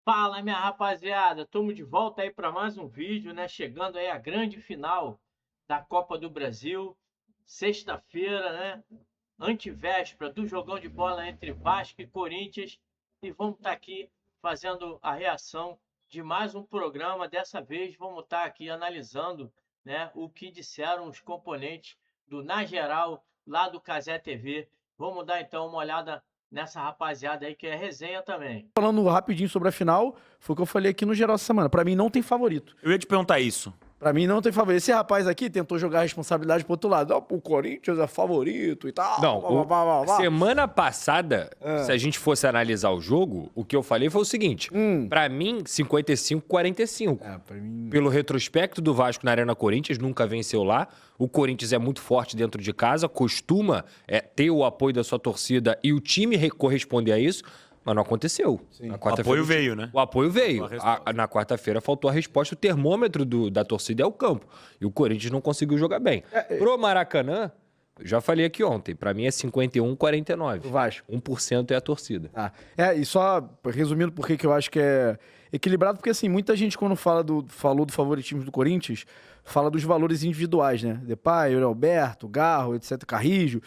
Fala, minha rapaziada, estamos de volta aí para mais um vídeo, né? Chegando aí a grande final da Copa do Brasil, sexta-feira, né? Antivéspera do jogão de bola entre Vasco e Corinthians, e vamos estar aqui fazendo a reação de mais um programa. Dessa vez vamos estar aqui analisando, né, o que disseram os componentes do Na Geral lá do Cazé TV. Vamos dar então uma olhada nessa rapaziada aí que é resenha também. Falando rapidinho sobre a final, foi o que eu falei aqui no geral essa semana. Pra mim não tem favorito. Eu ia te perguntar isso. Pra mim não tem favorito. Esse rapaz aqui tentou jogar a responsabilidade pro outro lado. O Corinthians é favorito e tal. Não, semana passada, É. se a gente fosse analisar o jogo, o que eu falei foi o seguinte. Pra mim, 55-45. Pra mim... Pelo retrospecto do Vasco na Arena Corinthians, nunca venceu lá. O Corinthians é muito forte dentro de casa, costuma ter o apoio da sua torcida e o time corresponde a isso. Mas não aconteceu. Na O quarta-feira, apoio veio, né? O apoio veio. Faltou a resposta. Na quarta-feira faltou a resposta. O termômetro da torcida é o campo. E o Corinthians não conseguiu jogar bem. Pro Maracanã, já falei aqui ontem, pra mim é 51-49. O Vasco. 1% é a torcida. Ah, e só resumindo por que eu acho que é equilibrado, porque assim, muita gente quando falou do favoritismo do Corinthians, fala dos valores individuais, né? Depay, Yuri Alberto, Garro, etc, Carrijo.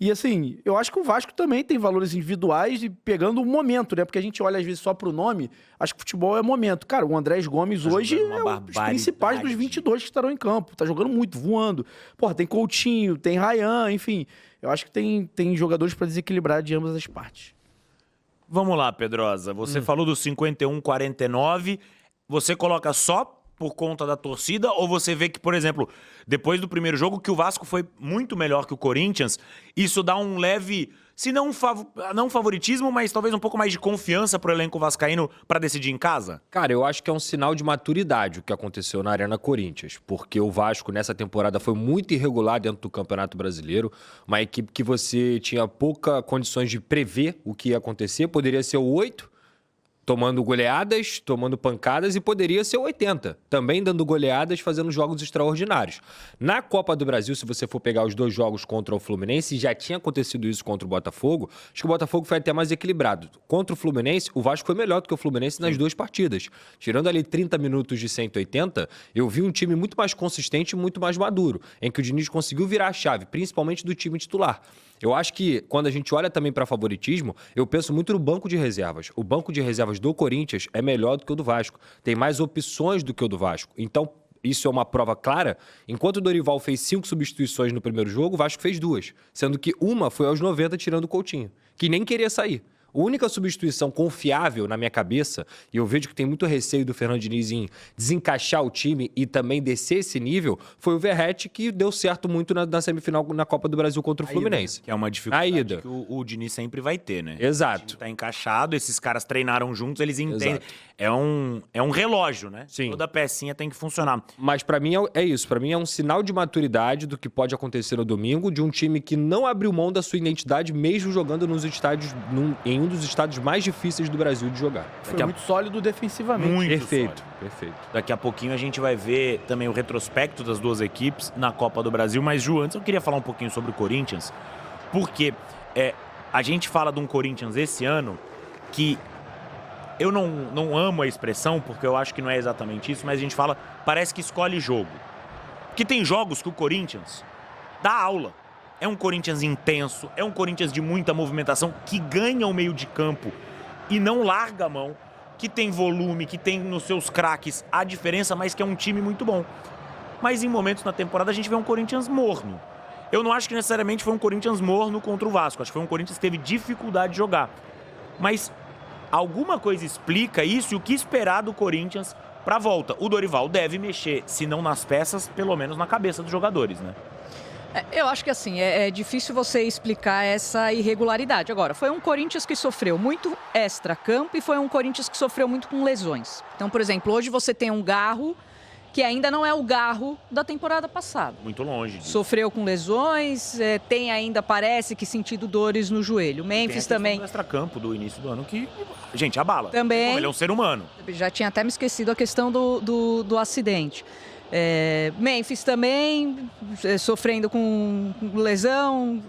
E assim, eu acho que o Vasco também tem valores individuais e pegando o momento, né? Porque a gente olha às vezes só pro nome, acho que futebol é momento. Cara, o Andrés Gomes hoje jogando uma é um dos barbaridade. principais dos 22 que estarão em campo. Tá jogando muito, voando. Porra, tem Coutinho, tem Ryan, enfim. Eu acho que tem jogadores pra desequilibrar de ambas as partes. Vamos lá, Pedrosa. Você falou do 51-49. Você coloca só por conta da torcida ou você vê que, por exemplo, depois do primeiro jogo, que o Vasco foi muito melhor que o Corinthians, isso dá um leve, se não não favoritismo, mas talvez um pouco mais de confiança pro elenco vascaíno para decidir em casa? Cara, eu acho que é um sinal de maturidade o que aconteceu na Arena Corinthians, porque o Vasco nessa temporada foi muito irregular dentro do Campeonato Brasileiro, uma equipe que você tinha pouca condições de prever o que ia acontecer, poderia ser o 8, tomando goleadas, tomando pancadas, e poderia ser o 80, também dando goleadas, fazendo jogos extraordinários. Na Copa do Brasil, se você for pegar os dois jogos contra o Fluminense, já tinha acontecido isso contra o Botafogo, acho que o Botafogo foi até mais equilibrado. Contra o Fluminense, o Vasco foi melhor do que o Fluminense nas duas partidas. Tirando ali 30 minutos de 180, eu vi um time muito mais consistente e muito mais maduro, em que o Diniz conseguiu virar a chave, principalmente do time titular. Eu acho que, quando a gente olha também para favoritismo, eu penso muito no banco de reservas. O banco de reservas do Corinthians é melhor do que o do Vasco. Tem mais opções do que o do Vasco. Então, isso é uma prova clara. Enquanto o Dorival fez 5 substituições no primeiro jogo, o Vasco fez 2. Sendo que uma foi aos 90 tirando o Coutinho, que nem queria sair. A única substituição confiável na minha cabeça, e eu vejo que tem muito receio do Fernando Diniz em desencaixar o time e também descer esse nível, foi o Verratti, que deu certo muito na semifinal na Copa do Brasil contra o Fluminense. Que é uma dificuldade A ida. que o Diniz sempre vai ter, né? Exato. O time tá encaixado, esses caras treinaram juntos, eles entendem. Exato. É um relógio, né? Sim. Toda pecinha tem que funcionar. Mas pra mim é isso, pra mim é um sinal de maturidade do que pode acontecer no domingo, de um time que não abriu mão da sua identidade, mesmo jogando nos estádios, em um dos estádios mais difíceis do Brasil de jogar. Foi muito sólido defensivamente. Muito Perfeito, sólido. perfeito. Daqui a pouquinho a gente vai ver também o retrospecto das duas equipes na Copa do Brasil. Mas, Ju, antes eu queria falar um pouquinho sobre o Corinthians, porque a gente fala de um Corinthians esse ano que eu não amo a expressão, porque eu acho que não é exatamente isso, mas a gente fala, parece que escolhe jogo. Porque tem jogos que o Corinthians dá aula. É um Corinthians intenso, é um Corinthians de muita movimentação, que ganha o meio de campo e não larga a mão, que tem volume, que tem nos seus craques a diferença, mas que é um time muito bom. Mas em momentos na temporada a gente vê um Corinthians morno. Eu não acho que necessariamente foi um Corinthians morno contra o Vasco, acho que foi um Corinthians que teve dificuldade de jogar. Mas alguma coisa explica isso e o que esperar do Corinthians para a volta. O Dorival deve mexer, se não nas peças, pelo menos na cabeça dos jogadores, né? Eu acho que assim, é difícil você explicar essa irregularidade. Agora, foi um Corinthians que sofreu muito extra-campo e foi um Corinthians que sofreu muito com lesões. Então, por exemplo, hoje você tem um Garro que ainda não é o Garro da temporada passada. Muito longe disso. Sofreu com lesões, tem ainda, parece que sentido dores no joelho. Memphis também. Tem a extra-campo do início do ano que, gente, abala. Também. Como ele é um ser humano. Já tinha até me esquecido a questão do acidente. Memphis também sofrendo com lesão,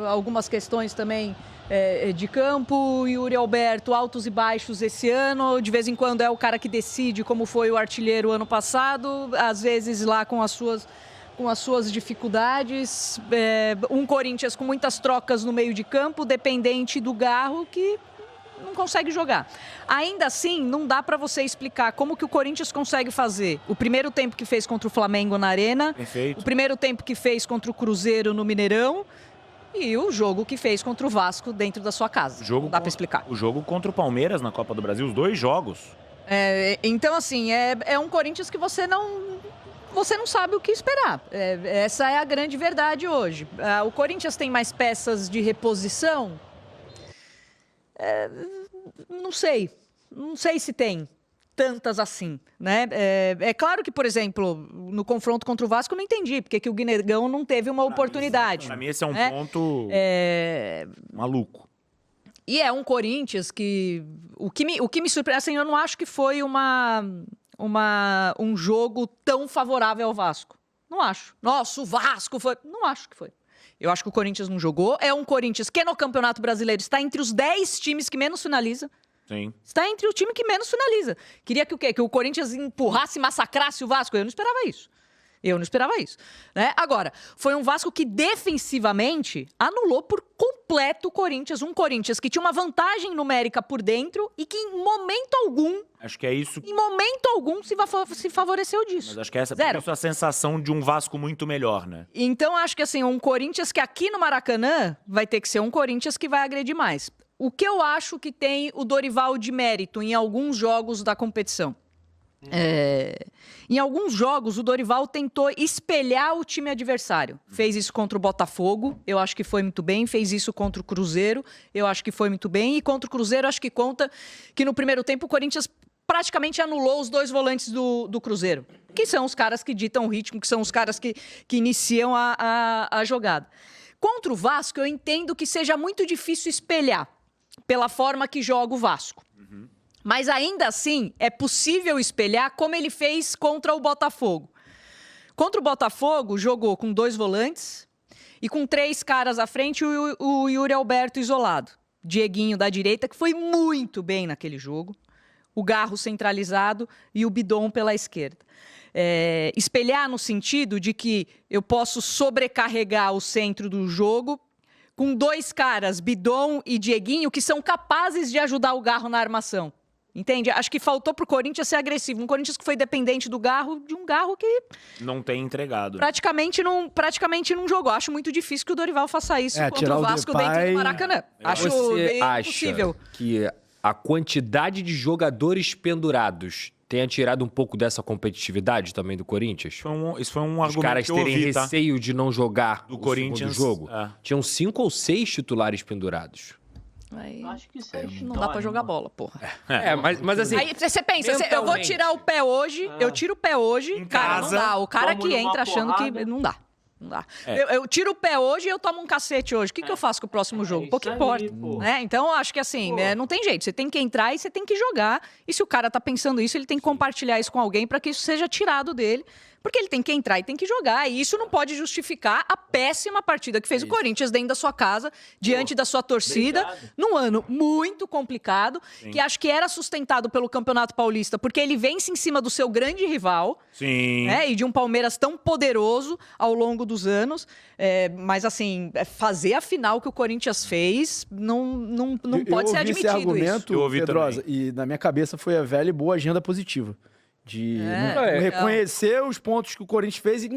algumas questões também de campo, Yuri Alberto, altos e baixos esse ano, de vez em quando é o cara que decide, como foi o artilheiro ano passado, às vezes lá com as suas dificuldades, um Corinthians com muitas trocas no meio de campo, dependente do Garro, que não consegue jogar. Ainda assim, não dá para você explicar como que o Corinthians consegue fazer o primeiro tempo que fez contra o Flamengo na Arena, Perfeito. o primeiro tempo que fez contra o Cruzeiro no Mineirão e o jogo que fez contra o Vasco dentro da sua casa. Não dá para explicar. O jogo contra o Palmeiras na Copa do Brasil, os 2 jogos. Então, assim, é um Corinthians que você não sabe o que esperar. Essa é a grande verdade hoje. O Corinthians tem mais peças de reposição? Não sei se tem tantas assim, né? É claro que, por exemplo, no confronto contra o Vasco eu não entendi porque que o Guinegão não teve uma oportunidade. Pra mim esse é um ponto maluco. E é um Corinthians que... O que me surpreende, assim, eu não acho que foi um jogo tão favorável ao Vasco. Não acho. Nossa, o Vasco foi... Não acho que foi. Eu acho que o Corinthians não jogou. É um Corinthians que no Campeonato Brasileiro está entre os 10 times que menos finaliza. Sim. Está entre o time que menos finaliza. Queria que o quê? Que o Corinthians empurrasse e massacrasse o Vasco? Eu não esperava isso. Né? Agora, foi um Vasco que defensivamente anulou por completo o Corinthians. Um Corinthians que tinha uma vantagem numérica por dentro e que em momento algum... Acho que é isso. Em momento algum se favoreceu disso. Mas acho que essa Zero. é a sensação de um Vasco muito melhor, né? Então, acho que assim, um Corinthians que aqui no Maracanã vai ter que ser um Corinthians que vai agredir mais. O que eu acho que tem o Dorival de mérito em alguns jogos da competição? Em alguns jogos, o Dorival tentou espelhar o time adversário. Fez isso contra o Botafogo, eu acho que foi muito bem. Fez isso contra o Cruzeiro, eu acho que foi muito bem. E contra o Cruzeiro, acho que conta que no primeiro tempo o Corinthians praticamente anulou os 2 volantes do Cruzeiro, que são os caras que ditam o ritmo, que são os caras que iniciam a jogada. Contra o Vasco, eu entendo que seja muito difícil espelhar pela forma que joga o Vasco. Mas ainda assim, é possível espelhar como ele fez contra o Botafogo. Contra o Botafogo, jogou com 2 volantes e com 3 caras à frente o Yuri Alberto isolado. Dieguinho da direita, que foi muito bem naquele jogo. O Garro centralizado e o Bidon pela esquerda. Espelhar no sentido de que eu posso sobrecarregar o centro do jogo com 2 caras, Bidon e Dieguinho, que são capazes de ajudar o Garro na armação. Entende? Acho que faltou pro Corinthians ser agressivo. Um Corinthians que foi dependente do Garro, de um Garro que... Não tem entregado. Praticamente não jogou. Acho muito difícil que o Dorival faça isso contra o Vasco dentro do Maracanã. Acho Você acha impossível. que a quantidade de jogadores pendurados tenha tirado um pouco dessa competitividade também do Corinthians? Isso foi um Os argumento caras que eu terem ouvi, tá? receio de não jogar Do o Corinthians, segundo jogo. Tinham 5 ou 6 titulares pendurados. Aí, Acho que isso é não dá pra jogar bola, porra. Mas assim... Aí você pensa, eu vou tirar o pé hoje, eu tiro o pé hoje, Em cara, casa, não dá. O cara tomo que numa entra achando que porrada. não dá. Não dá. Eu tiro o pé hoje e eu tomo um cacete hoje. O que eu faço com o próximo jogo? Pouco isso importa. aí, pô. Né? Então, eu acho que assim, Pô. não tem jeito. Você tem que entrar e você tem que jogar. E se o cara tá pensando isso, ele tem que compartilhar isso com alguém para que isso seja tirado dele. Porque ele tem que entrar e tem que jogar. E isso não pode justificar a péssima partida que fez o Corinthians dentro da sua casa, diante da sua torcida, obrigado. num ano muito complicado, que acho que era sustentado pelo Campeonato Paulista, porque ele vence em cima do seu grande rival, Sim. né, e de um Palmeiras tão poderoso ao longo dos anos. Mas, assim, fazer a final que o Corinthians fez não pode ser Eu ouvi esse admitido argumento, Eu ouvi Pedrosa, também. e na minha cabeça foi a velha e boa agenda positiva. De É, reconhecer os pontos que o Corinthians fez e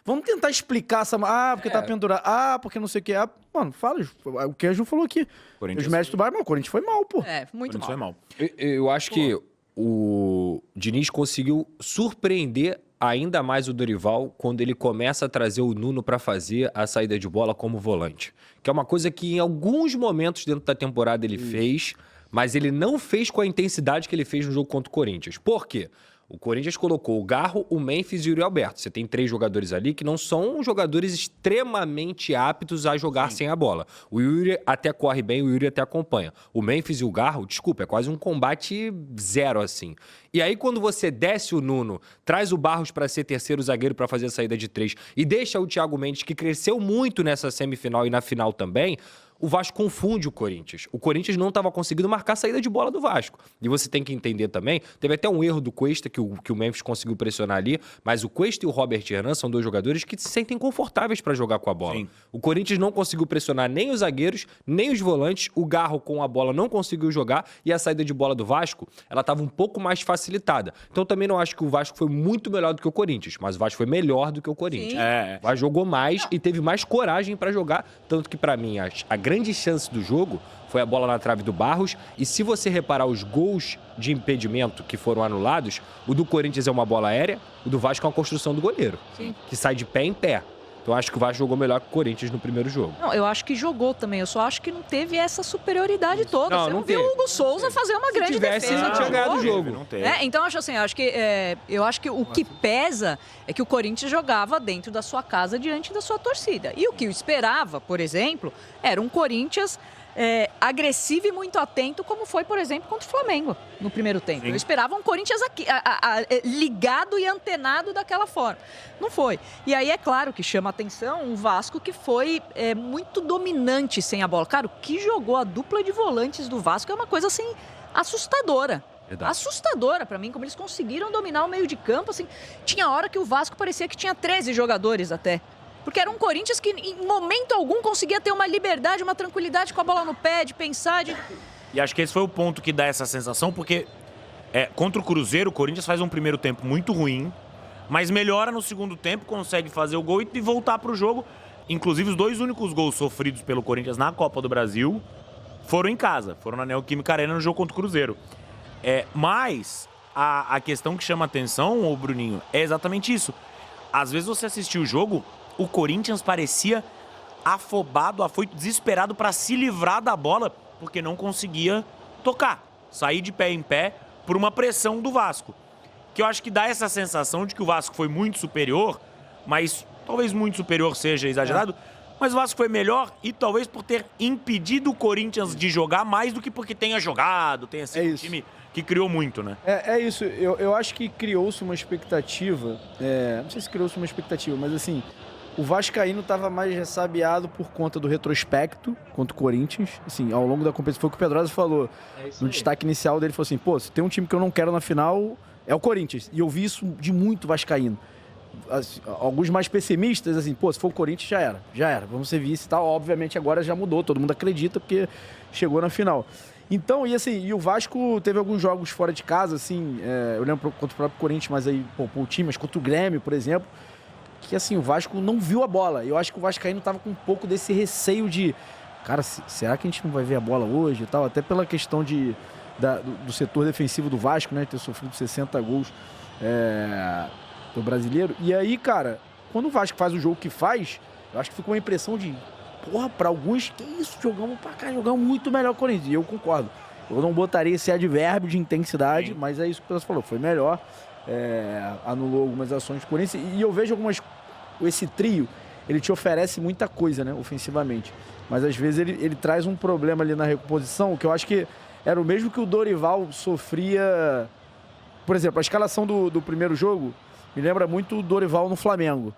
vamos tentar explicar essa... porque tá pendurado. Porque não sei o que. Mano, fala o que a Ju falou aqui. Corinthians Os méritos do Bayern, mas o Corinthians foi mal, pô. Muito Corinthians mal. foi mal. Eu acho que o Diniz conseguiu surpreender ainda mais o Dorival quando ele começa a trazer o Nuno para fazer a saída de bola como volante. Que é uma coisa que em alguns momentos dentro da temporada ele fez, mas ele não fez com a intensidade que ele fez no jogo contra o Corinthians. Por quê? O Corinthians colocou o Garro, o Memphis e o Yuri Alberto. Você tem 3 jogadores ali que não são jogadores extremamente aptos a jogar sem a bola. O Yuri até corre bem, o Yuri até acompanha. O Memphis e o Garro, desculpa, é quase um combate 0 assim. E aí quando você desce o Nuno, traz o Barros para ser terceiro zagueiro para fazer a saída de 3 e deixa o Thiago Mendes, que cresceu muito nessa semifinal e na final também, o Vasco confunde o Corinthians. O Corinthians não estava conseguindo marcar a saída de bola do Vasco. E você tem que entender também, teve até um erro do Cuesta, que o Memphis conseguiu pressionar ali, mas o Cuesta e o Robert Hernan são dois jogadores que se sentem confortáveis para jogar com a bola. Sim. O Corinthians não conseguiu pressionar nem os zagueiros, nem os volantes, o Garro com a bola não conseguiu jogar e a saída de bola do Vasco, ela estava um pouco mais facilitada. Então também não acho que o Vasco foi muito melhor do que o Corinthians, mas o Vasco foi melhor do que o Corinthians. Sim. O Vasco jogou mais e teve mais coragem para jogar, tanto que para mim a grande chance do jogo foi a bola na trave do Barros, e se você reparar os gols de impedimento que foram anulados, o do Corinthians é uma bola aérea, o do Vasco é uma construção do goleiro, que sai de pé em pé. Então acho que o Vasco jogou melhor que o Corinthians no primeiro jogo. Não, eu acho que jogou também. Eu só acho que não teve essa superioridade toda. Não, Você não não viu teve. o Hugo Souza fazer uma grande tivesse, defesa. não tinha ganhado o jogo. Não teve. Então, eu acho que o que pesa é que o Corinthians jogava dentro da sua casa diante da sua torcida. E o que eu esperava, por exemplo, era um Corinthians agressivo e muito atento, como foi, por exemplo, contra o Flamengo no primeiro tempo. Sim. Eu esperava um Corinthians aqui, ligado e antenado daquela forma. Não foi. E aí é claro que chama atenção um Vasco que foi muito dominante sem a bola. Cara, o que jogou a dupla de volantes do Vasco é uma coisa assim assustadora. Verdade. Assustadora pra mim, como eles conseguiram dominar o meio de campo, assim. Tinha hora que o Vasco parecia que tinha 13 jogadores até. Porque era um Corinthians que em momento algum conseguia ter uma liberdade, uma tranquilidade com a bola no pé, de pensar, E acho que esse foi o ponto que dá essa sensação, porque contra o Cruzeiro, o Corinthians faz um primeiro tempo muito ruim, mas melhora no segundo tempo, consegue fazer o gol e voltar pro jogo. Inclusive, os 2 únicos gols sofridos pelo Corinthians na Copa do Brasil foram em casa, foram na Neoquímica Arena no jogo contra o Cruzeiro. Mas a questão que chama atenção, ô Bruninho, é exatamente isso. Às vezes você assistiu o jogo, o Corinthians parecia afobado, afoito, desesperado para se livrar da bola, porque não conseguia tocar, sair de pé em pé por uma pressão do Vasco. Que eu acho que dá essa sensação de que o Vasco foi muito superior, mas talvez muito superior seja exagerado, mas o Vasco foi melhor e talvez por ter impedido o Corinthians de jogar mais do que porque tenha jogado, tenha sido um time que criou muito, né? É isso, eu acho que criou-se uma expectativa, não sei se criou-se uma expectativa, mas assim, o vascaíno estava mais ressabiado por conta do retrospecto contra o Corinthians, assim, ao longo da competição, foi o que o Pedrosa falou, no destaque inicial dele, falou assim, pô, se tem um time que eu não quero na final, é o Corinthians, e eu vi isso de muito vascaíno. Assim, alguns mais pessimistas, assim, pô, se for o Corinthians já era, vamos ser vice e tal, obviamente agora já mudou, todo mundo acredita porque chegou na final. Então, e o Vasco teve alguns jogos fora de casa, assim, eu lembro contra o próprio Corinthians, mas aí, pô, o time, mas contra o Grêmio, por exemplo, que assim, o Vasco não viu a bola. Eu acho que o vascaíno tava com um pouco desse receio de, cara, será que a gente não vai ver a bola hoje e tal? Até pela questão do setor defensivo do Vasco, né, ter sofrido 60 gols do brasileiro. E aí, cara, quando o Vasco faz o jogo que faz, eu acho que ficou uma impressão de, porra, pra alguns, que isso, jogamos pra cá, jogamos muito melhor que o Corinthians. E eu concordo. Eu não botaria esse advérbio de intensidade, Sim. mas é isso que você falou, foi melhor. Anulou algumas ações do Corinthians. E eu vejo esse trio, ele te oferece muita coisa, né, ofensivamente. Mas às vezes ele traz um problema ali na recomposição, que eu acho que era o mesmo que o Dorival sofria. Por exemplo, a escalação do primeiro jogo me lembra muito o Dorival no Flamengo.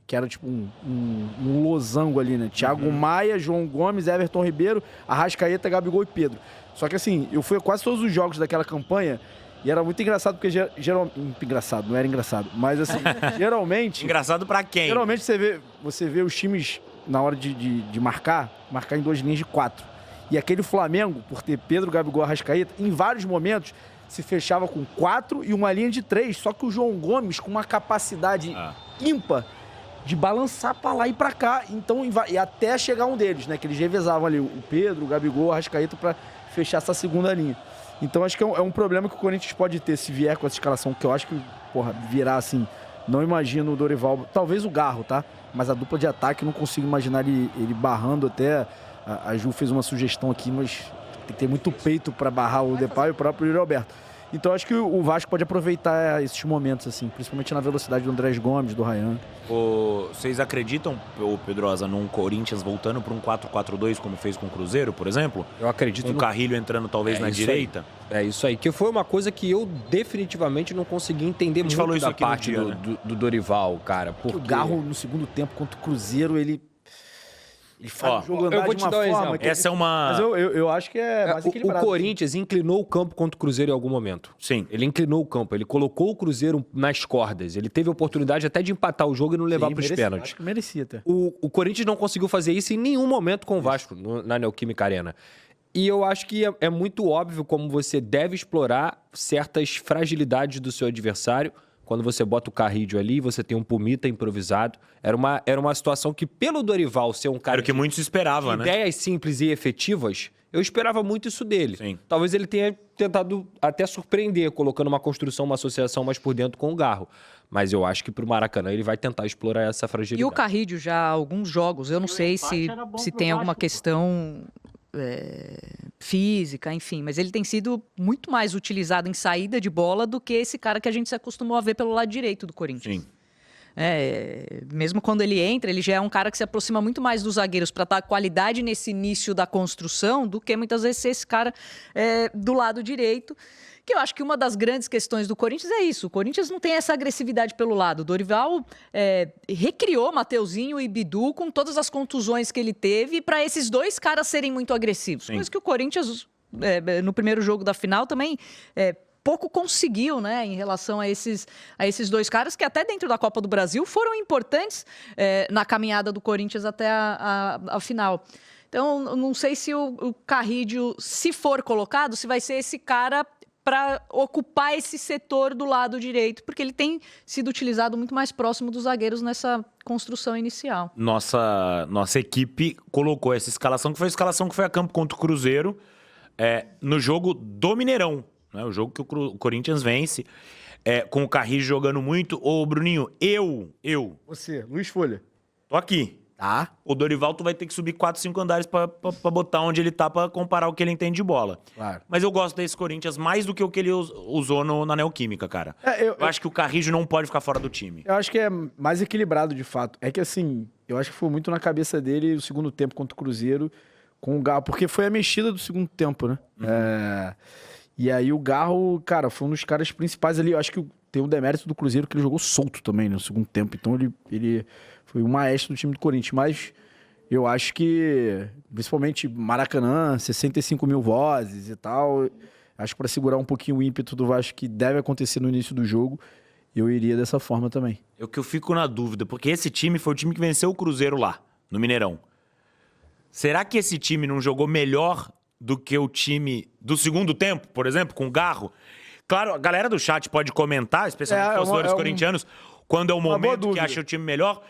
Que era tipo um losango ali, né? Thiago Maia, João Gomes, Everton Ribeiro, Arrascaeta, Gabigol e Pedro. Só que assim, eu fui a quase todos os jogos daquela campanha e era muito engraçado, porque geralmente... Engraçado, não era engraçado. Mas assim, geralmente... Engraçado pra quem? Geralmente você vê os times, na hora de marcar em 2 linhas de 4. E aquele Flamengo, por ter Pedro, Gabigol e Arrascaeta, em vários momentos se fechava com 4 e uma linha de 3. Só que o João Gomes, com uma capacidade ímpar de balançar pra lá e pra cá, então, e até chegar um deles, né? Que eles revezavam ali, o Pedro, o Gabigol, o Arrascaeta, pra fechar essa segunda linha. Então acho que é um problema que o Corinthians pode ter se vier com essa escalação, que eu acho que, porra, virá assim, não imagino o Dorival, talvez o Garro, tá? Mas a dupla de ataque eu não consigo imaginar ele barrando até, a Ju fez uma sugestão aqui, mas tem que ter muito peito para barrar o Depay e o próprio Yuri Alberto. Então acho que o Vasco pode aproveitar esses momentos, assim, principalmente na velocidade do Andrés Gomes, do Ryan. Vocês acreditam, Pedrosa, num Corinthians voltando para um 4-4-2 como fez com o Cruzeiro, por exemplo? Eu acredito Com o Carrilho entrando talvez na direita? É isso aí, que foi uma coisa que eu definitivamente não consegui entender muito falou isso da aqui no parte dia, né? do Dorival, cara. Porque O Garro, no segundo tempo, contra o Cruzeiro, ele Ele faz Ó, o jogo andar eu vou de te uma dar um forma exemplo. que... Essa é uma... Mas eu acho que é mais O equilibrado. Corinthians inclinou o campo contra o Cruzeiro em algum momento. Sim. Ele inclinou o campo, ele colocou o Cruzeiro nas cordas. Ele teve a oportunidade até de empatar o jogo e não levar para os pênaltis. Acho que merecia até. O Corinthians não conseguiu fazer isso em nenhum momento com o Vasco na Neoquímica Arena. E eu acho que é muito óbvio como você deve explorar certas fragilidades do seu adversário. Quando você bota o Carrídio ali, você tem um Pumita improvisado. Era uma situação que, pelo Dorival ser um cara Era o que muitos esperavam, de né? ideias simples e efetivas, eu esperava muito isso dele. Sim. Talvez ele tenha tentado até surpreender, colocando uma construção, uma associação mais por dentro com o Garro. Mas eu acho que pro Maracanã ele vai tentar explorar essa fragilidade. E o Carrídio já há alguns jogos, eu não E o sei empate se, era bom se pro tem alguma Vasco, pô. questão física, enfim, mas ele tem sido muito mais utilizado em saída de bola do que esse cara que a gente se acostumou a ver pelo lado direito do Corinthians. Sim. Mesmo quando ele entra, ele já é um cara que se aproxima muito mais dos zagueiros para dar qualidade nesse início da construção do que muitas vezes ser esse cara do lado direito. Que eu acho que uma das grandes questões do Corinthians é isso. O Corinthians não tem essa agressividade pelo lado. O Dorival recriou Mateuzinho e Bidu com todas as contusões que ele teve para esses dois caras serem muito agressivos. Sim. Coisa que o Corinthians, no primeiro jogo da final, também pouco conseguiu, né, em relação a esses dois caras que até dentro da Copa do Brasil foram importantes na caminhada do Corinthians até a final. Então, não sei se o Carrídio, se for colocado, se vai ser esse cara para ocupar esse setor do lado direito, porque ele tem sido utilizado muito mais próximo dos zagueiros nessa construção inicial. Nossa equipe colocou essa escalação, que foi a escalação que foi a campo contra o Cruzeiro, no jogo do Mineirão, né? O jogo que o Corinthians vence, com o Carrillo jogando muito. Ô, Bruninho, eu Você, Luiz Folha. tô aqui. Tá. O Dorival, tu vai ter que subir 4, 5 andares pra botar onde ele tá, pra comparar o que ele entende de bola. Claro. Mas eu gosto desse Corinthians mais do que o que ele usou na Neoquímica, cara. Eu acho que o Carrillo não pode ficar fora do time. Eu acho que é mais equilibrado, de fato. É que, assim, eu acho que foi muito na cabeça dele o segundo tempo contra o Cruzeiro com o Garro, porque foi a mexida do segundo tempo, né? E aí o Garro, cara, foi um dos caras principais ali. Eu acho que tem o demérito do Cruzeiro que ele jogou solto também, né, no segundo tempo. Então ele foi o maestro do time do Corinthians. Mas eu acho que, principalmente Maracanã, 65 mil vozes e tal, acho que para segurar um pouquinho o ímpeto do Vasco que deve acontecer no início do jogo, eu iria dessa forma também. É o que eu fico na dúvida, porque esse time foi o time que venceu o Cruzeiro lá, no Mineirão. Será que esse time não jogou melhor do que o time do segundo tempo, por exemplo, com o Garro? Claro, a galera do chat pode comentar, especialmente os torcedores corintianos, quando é o momento que acha o time melhor.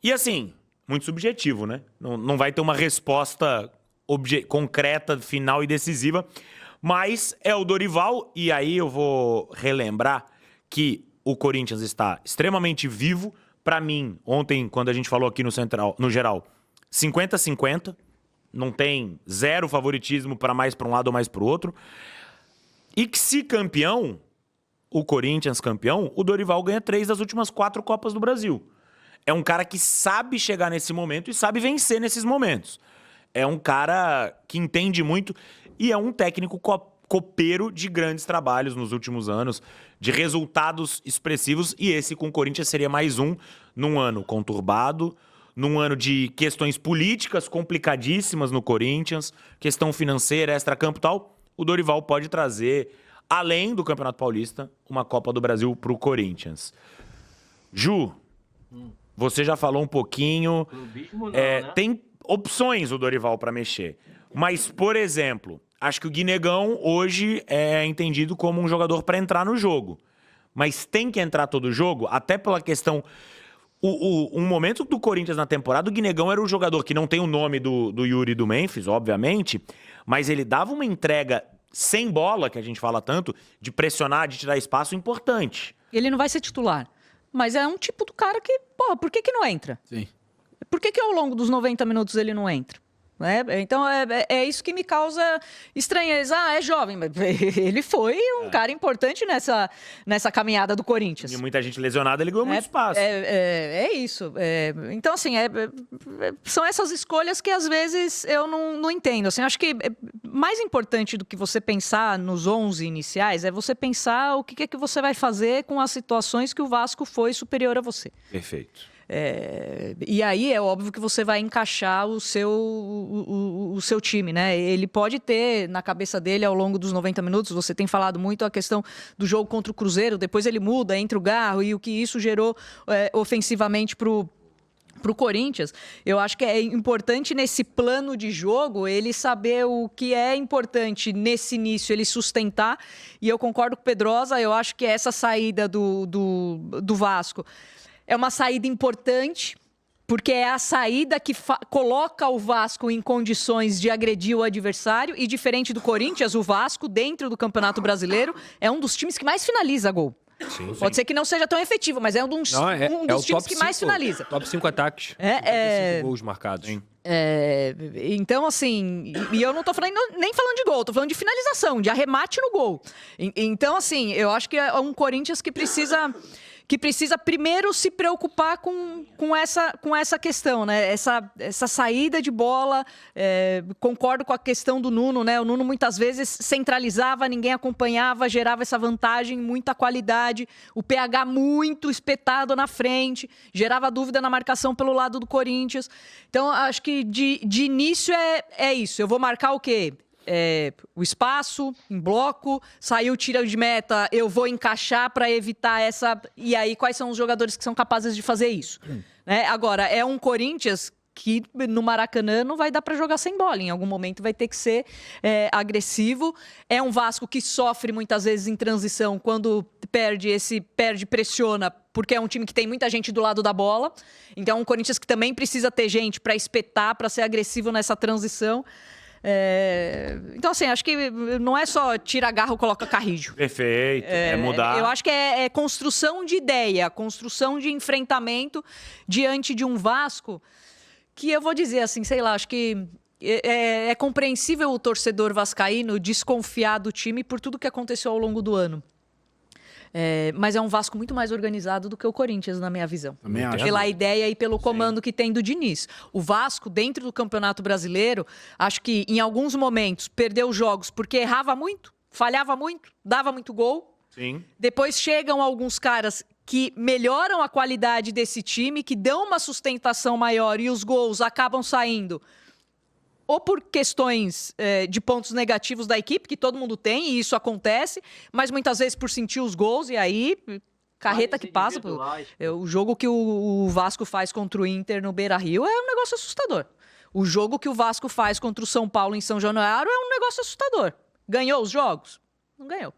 E assim, muito subjetivo, né? Não vai ter uma resposta concreta, final e decisiva. Mas é o Dorival, e aí eu vou relembrar que o Corinthians está extremamente vivo. Pra mim, ontem, quando a gente falou aqui no geral, 50-50. Não tem zero favoritismo para mais para um lado ou mais para o outro. E que se campeão, o Corinthians campeão, o Dorival ganha 3 das últimas 4 Copas do Brasil. É um cara que sabe chegar nesse momento e sabe vencer nesses momentos. É um cara que entende muito e é um técnico copeiro de grandes trabalhos nos últimos anos, de resultados expressivos, e esse com o Corinthians seria mais um num ano conturbado, num ano de questões políticas complicadíssimas no Corinthians, questão financeira, extracampo e tal. O Dorival pode trazer, além do Campeonato Paulista, uma Copa do Brasil pro Corinthians. Ju, você já falou um pouquinho. Clubismo não, né? Tem opções o Dorival para mexer. Mas, por exemplo, acho que o Guinegão hoje é entendido como um jogador para entrar no jogo. Mas tem que entrar todo o jogo, até pela questão... Um momento do Corinthians na temporada, o Guinegão era um jogador que não tem o nome do Yuri e do Memphis, obviamente, mas ele dava uma entrega sem bola, que a gente fala tanto, de pressionar, de tirar espaço, importante. Ele não vai ser titular, mas é um tipo do cara que, porra, por que não entra? Sim. Por que ao longo dos 90 minutos ele não entra? Então é isso que me causa estranheza. É jovem, mas ele foi um cara importante nessa caminhada do Corinthians. E muita gente lesionada, ele ganhou muito espaço. É isso. Então, assim, são essas escolhas que às vezes eu não entendo. Assim, acho que mais importante do que você pensar nos 11 iniciais é você pensar o que é que você vai fazer com as situações que o Vasco foi superior a você. Perfeito. E aí é óbvio que você vai encaixar o seu time, né? Ele pode ter na cabeça dele ao longo dos 90 minutos, você tem falado muito a questão do jogo contra o Cruzeiro, depois ele muda entre o Garro e o que isso gerou ofensivamente pro Corinthians. Eu acho que é importante nesse plano de jogo ele saber o que é importante nesse início, ele sustentar, e eu concordo com o Pedrosa, eu acho que essa saída do Vasco é uma saída importante, porque é a saída que coloca o Vasco em condições de agredir o adversário, e diferente do Corinthians, o Vasco, dentro do Campeonato Brasileiro, é um dos times que mais finaliza gol. Sim. Pode ser que não seja tão efetivo, mas é um dos times que mais finaliza. Top 5 ataques. 55 gols marcados. Então, assim, e eu não tô nem falando de gol, tô falando de finalização, de arremate no gol. Então, assim, eu acho que é um Corinthians que precisa primeiro se preocupar com essa questão, né? Essa saída de bola. Concordo com a questão do Nuno, né? O Nuno muitas vezes centralizava, ninguém acompanhava, gerava essa vantagem, muita qualidade, o PH muito espetado na frente, gerava dúvida na marcação pelo lado do Corinthians. Então, acho que de início é isso. Eu vou marcar o quê? O espaço, em bloco, saiu tiro de meta, eu vou encaixar para evitar essa... E aí, quais são os jogadores que são capazes de fazer isso? Né? Agora, é um Corinthians que no Maracanã não vai dar para jogar sem bola. Em algum momento vai ter que ser agressivo. É um Vasco que sofre muitas vezes em transição, quando perde, pressiona, porque é um time que tem muita gente do lado da bola. Então, é um Corinthians que também precisa ter gente para espetar, para ser agressivo nessa transição. Então, assim, acho que não é só tira Garro, coloca Carrijo. Perfeito, mudar. Eu acho que é construção de ideia, construção de enfrentamento diante de um Vasco que eu vou dizer assim, sei lá, acho que é compreensível o torcedor vascaíno desconfiar do time por tudo que aconteceu ao longo do ano. Mas é um Vasco muito mais organizado do que o Corinthians, na minha visão. Também acho. Pela ideia e pelo comando que tem do Diniz. O Vasco, dentro do Campeonato Brasileiro, acho que em alguns momentos perdeu jogos porque errava muito, falhava muito, dava muito gol. Sim. Depois chegam alguns caras que melhoram a qualidade desse time, que dão uma sustentação maior e os gols acabam saindo ou por questões de pontos negativos da equipe, que todo mundo tem, e isso acontece, mas muitas vezes por sentir os gols, e aí carreta que passa. O jogo que o Vasco faz contra o Inter no Beira-Rio é um negócio assustador. O jogo que o Vasco faz contra o São Paulo em São Januário é um negócio assustador. Ganhou os jogos? Não ganhou.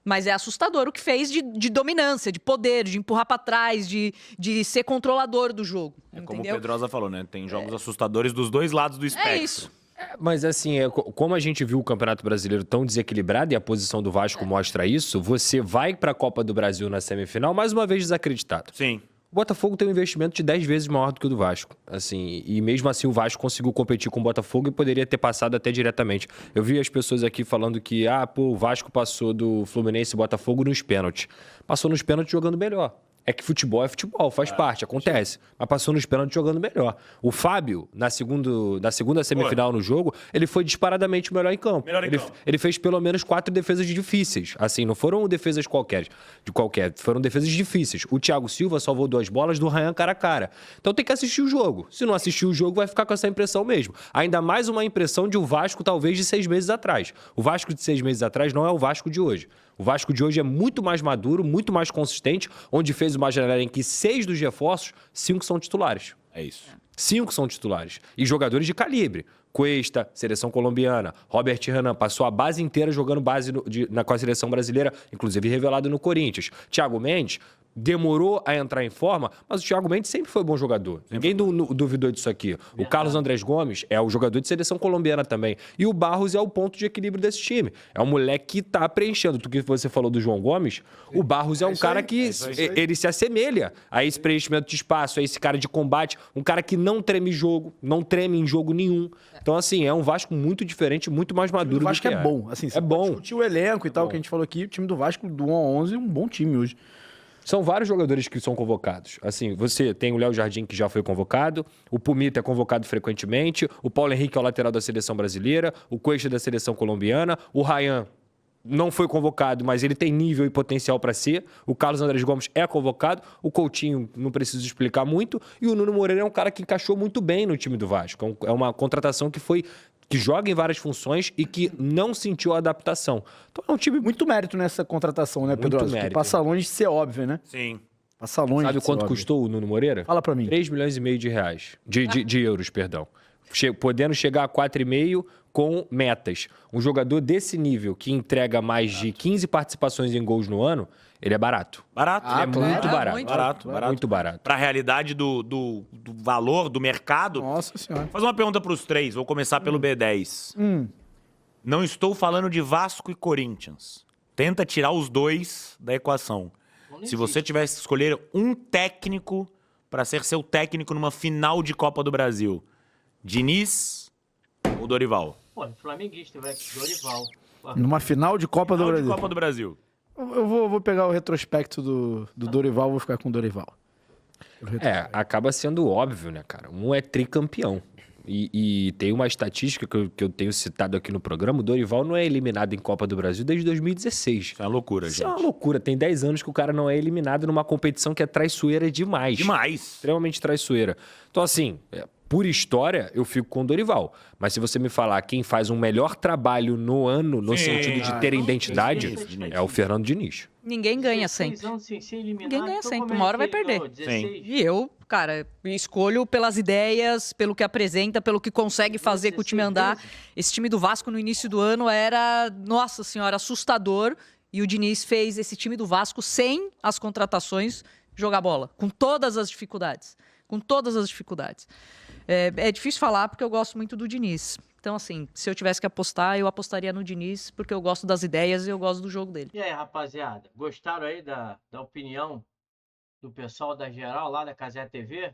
Mas é assustador o que fez de dominância, de poder, de empurrar para trás, de ser controlador do jogo. Como o Pedrosa falou, né? Tem jogos assustadores dos dois lados do espectro. É isso. Mas assim, como a gente viu o Campeonato Brasileiro tão desequilibrado e a posição do Vasco mostra isso, você vai para a Copa do Brasil na semifinal mais uma vez desacreditado. Sim. O Botafogo tem um investimento de 10 vezes maior do que o do Vasco. Assim, e mesmo assim o Vasco conseguiu competir com o Botafogo e poderia ter passado até diretamente. Eu vi as pessoas aqui falando que o Vasco passou do Fluminense e Botafogo nos pênaltis. Passou nos pênaltis jogando melhor. É que futebol é futebol, faz parte, acontece. Mas passou nos pênaltis jogando melhor. O Fábio, na segunda semifinal no jogo, ele foi disparadamente o melhor em campo. Ele fez pelo menos 4 defesas difíceis. Assim, não foram defesas qualquer, foram defesas difíceis. O Thiago Silva salvou 2 bolas do Ryan cara a cara. Então tem que assistir o jogo. Se não assistir o jogo, vai ficar com essa impressão mesmo. Ainda mais uma impressão de um Vasco talvez de 6 meses atrás. O Vasco de 6 meses atrás não é o Vasco de hoje. O Vasco de hoje é muito mais maduro, muito mais consistente, onde fez uma janela em que 6 dos reforços, 5 são titulares. É isso. 5 são titulares. E jogadores de calibre. Cuesta, seleção colombiana. Robert Renan passou a base inteira jogando base com a seleção brasileira, inclusive revelado no Corinthians. Thiago Mendes demorou a entrar em forma, mas o Thiago Mendes sempre foi bom jogador. Ninguém duvidou disso aqui. O Carlos Andrés Gomes é o jogador de seleção colombiana também. E o Barros é o ponto de equilíbrio desse time. É um moleque que tá preenchendo. Do que você falou do João Gomes, o Barros é um cara que ele se assemelha a esse preenchimento de espaço, a esse cara de combate, um cara que não treme jogo, não treme em jogo nenhum. Então, assim, é um Vasco muito diferente, muito mais maduro do que O Vasco é bom. Assim, é bom. Discutir o elenco e tal, que a gente falou aqui, o time do Vasco do 1 a 11 é um bom time hoje. São vários jogadores que são convocados. Assim, você tem o Léo Jardim, que já foi convocado, o Pumita é convocado frequentemente, o Paulo Henrique é o lateral da seleção brasileira, o Cuesta da seleção colombiana, o Ryan não foi convocado, mas ele tem nível e potencial para ser. O Carlos Andrés Gomes é convocado. O Coutinho, não preciso explicar muito. E o Nuno Moreira é um cara que encaixou muito bem no time do Vasco. É uma contratação que joga em várias funções e que não sentiu a adaptação. Então é um time Muito mérito nessa contratação, né, Muito Pedro? mérito. Passa longe de ser óbvio, né? Sim. Passa longe Sabe de ser quanto óbvio. custou o Nuno Moreira? Fala pra mim. 3 milhões e meio de reais. De euros, perdão. Podendo chegar a 4,5 com metas. Um jogador desse nível, que entrega mais de 15 participações em gols no ano, ele é barato. Barato. Ah, Ele é claro. muito barato. muito. Barato, barato. Muito barato. Pra realidade do valor, do mercado. Nossa senhora. Vou fazer uma pergunta pros três. Vou começar pelo B10. Não estou falando de Vasco e Corinthians. Tenta tirar os dois da equação. Se você tivesse que escolher um técnico para ser seu técnico numa final de Copa do Brasil, Diniz ou Dorival? Pô, flamenguista, vai. Dorival. Pô, Numa final de Copa do Final de Brasil. Copa do Brasil. Eu vou pegar o retrospecto do Dorival, vou ficar com o Dorival. Acaba sendo óbvio, né, cara? Um é tricampeão. E tem uma estatística que eu tenho citado aqui no programa: o Dorival não é eliminado em Copa do Brasil desde 2016. Isso é uma loucura, Isso gente. é uma loucura. Tem 10 anos que o cara não é eliminado numa competição que é traiçoeira demais. Demais. Extremamente traiçoeira. Então, assim, por história, eu fico com o Dorival. Mas se você me falar quem faz um melhor trabalho no ano, no Sim. sentido de ter identidade, Diniz. é o Fernando Diniz. Ninguém ganha 16 sempre. anos sem ser eliminado, Ninguém ganha então sempre, como é uma hora que vai ele ganhou? perder. 16? E eu, cara, escolho pelas ideias, pelo que apresenta, pelo que consegue fazer com o time andar. Esse time do Vasco no início do ano era, nossa senhora, assustador. E o Diniz fez esse time do Vasco sem as contratações jogar bola, com todas as dificuldades. Com todas as dificuldades. É difícil falar porque eu gosto muito do Diniz. Então, assim, se eu tivesse que apostar, eu apostaria no Diniz, porque eu gosto das ideias e eu gosto do jogo dele. E aí, rapaziada, gostaram aí da opinião do pessoal da Geral lá da Casé TV?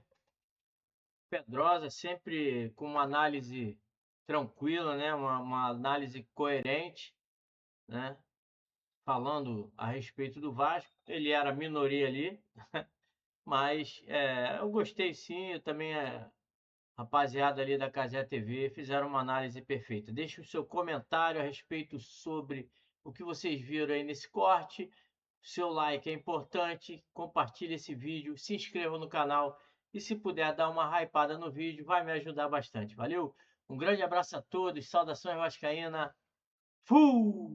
Pedrosa, sempre com uma análise tranquila, né? Uma análise coerente, né? Falando a respeito do Vasco. Ele era minoria ali, mas eu gostei sim. Eu também, rapaziada ali da Casé TV, fizeram uma análise perfeita. Deixe o seu comentário a respeito sobre o que vocês viram aí nesse corte. Seu like é importante, compartilhe esse vídeo, se inscreva no canal e se puder dar uma hypada no vídeo, vai me ajudar bastante. Valeu? Um grande abraço a todos, saudações vascaína. Fui!